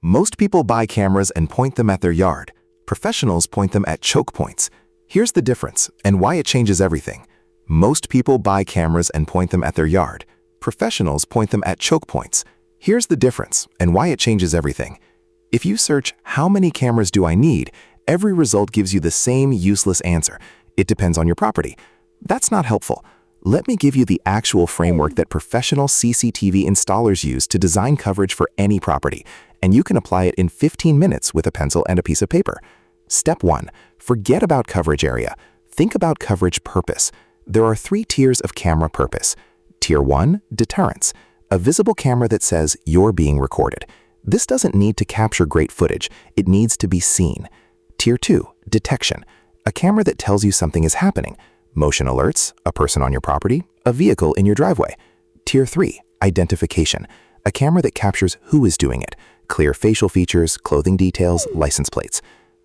Most people buy cameras and point them at their yard. Professionals point them at choke points. Here's the difference and why it changes everything. Most people buy cameras and point them at their yard. Professionals point them at choke points. Here's the difference and why it changes everything. If you search, "How many cameras do I need?" every result gives you the same useless answer. It depends on your property. That's not helpful. Let me give you the actual framework that professional CCTV installers use to design coverage for any property, and you can apply it in 15 minutes with a pencil and a piece of paper. Step 1. Forget about coverage area. Think about coverage purpose. There are 3 tiers of camera purpose. Tier 1, deterrence. A visible camera that says you're being recorded. This doesn't need to capture great footage. It needs to be seen. Tier 2, detection. A camera that tells you something is happening. Motion alerts, a person on your property, a vehicle in your driveway. Tier 3, identification. A camera that captures who is doing it. Clear facial features, clothing details, license plates.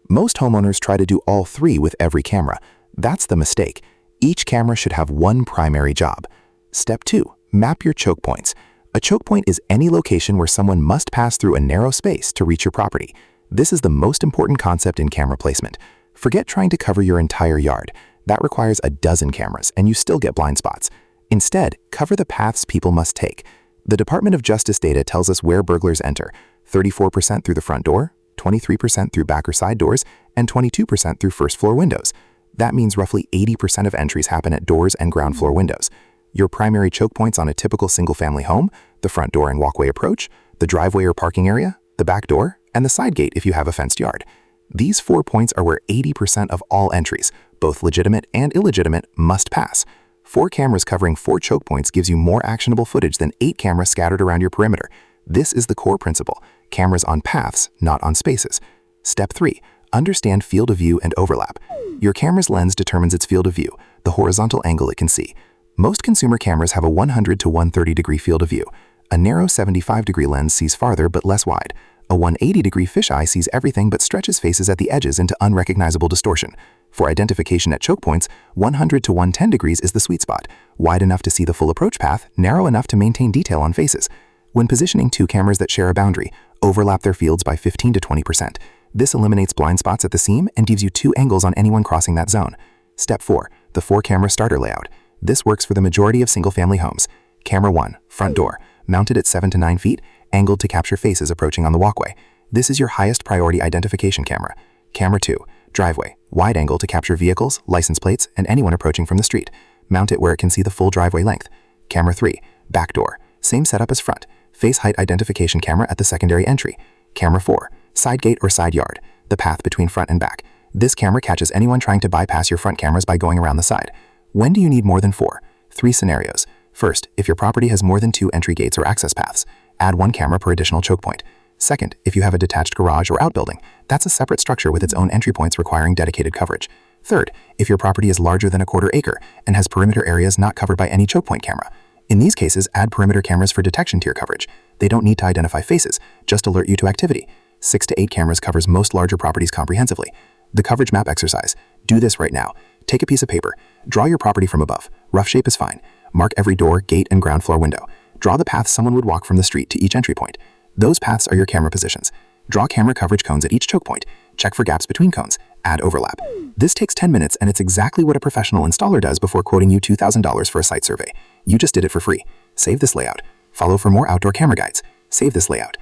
Most homeowners try to do all 3 with every camera. That's the mistake. Each camera should have one primary job. Step 2, map your choke points. A choke point is any location where someone must pass through a narrow space to reach your property. This is the most important concept in camera placement. Forget trying to cover your entire yard. That requires a dozen cameras, and you still get blind spots. Instead, cover the paths people must take. The Department of Justice data tells us where burglars enter: 34% through the front door, 23% through back or side doors, and 22% through first floor windows. That means roughly 80% of entries happen at doors and ground floor windows. Your primary choke points on a typical single-family home: the front door and walkway approach, the driveway or parking area, the back door, and the side gate if you have a fenced yard. These 4 points are where 80% of all entries, both legitimate and illegitimate, must pass. 4 cameras covering 4 choke points gives you more actionable footage than 8 cameras scattered around your perimeter. This is the core principle: cameras on paths, not on spaces. Step 3, understand field of view and overlap. Your camera's lens determines its field of view, the horizontal angle it can see. Most consumer cameras have a 100 to 130-degree field of view. A narrow 75-degree lens sees farther but less wide. A 180-degree fisheye sees everything but stretches faces at the edges into unrecognizable distortion. For identification at choke points, 100 to 110 degrees is the sweet spot, wide enough to see the full approach path, narrow enough to maintain detail on faces. When positioning 2 cameras that share a boundary, overlap their fields by 15 to 20%. This eliminates blind spots at the seam and gives you 2 angles on anyone crossing that zone. Step 4, the 4-camera starter layout. This works for the majority of single-family homes. Camera 1, front door, mounted at 7 to 9 feet, angled to capture faces approaching on the walkway. This is your highest priority identification camera. Camera 2, driveway, wide angle to capture vehicles, license plates, and anyone approaching from the street. Mount it where it can see the full driveway length. Camera 3, back door, same setup as front, face height identification camera at the secondary entry. Camera 4, side gate or side yard, the path between front and back. This camera catches anyone trying to bypass your front cameras by going around the side. When do you need more than 4? 3 scenarios. First, if your property has more than 2 entry gates or access paths, add 1 camera per additional choke point. Second, if you have a detached garage or outbuilding, that's a separate structure with its own entry points requiring dedicated coverage. Third, if your property is larger than a quarter acre and has perimeter areas not covered by any choke point camera. In these cases, add perimeter cameras for detection tier coverage. They don't need to identify faces, just alert you to activity. 6 to 8 cameras covers most larger properties comprehensively. The coverage map exercise. Do this right now. Take a piece of paper. Draw your property from above. Rough shape is fine. Mark every door, gate, and ground floor window. Draw the path someone would walk from the street to each entry point. Those paths are your camera positions. Draw camera coverage cones at each choke point. Check for gaps between cones. Add overlap. This takes 10 minutes, and it's exactly what a professional installer does before quoting you $2,000 for a site survey. You just did it for free. Save this layout. Follow for more outdoor camera guides. Save this layout.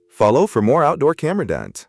Follow for more outdoor camera guides.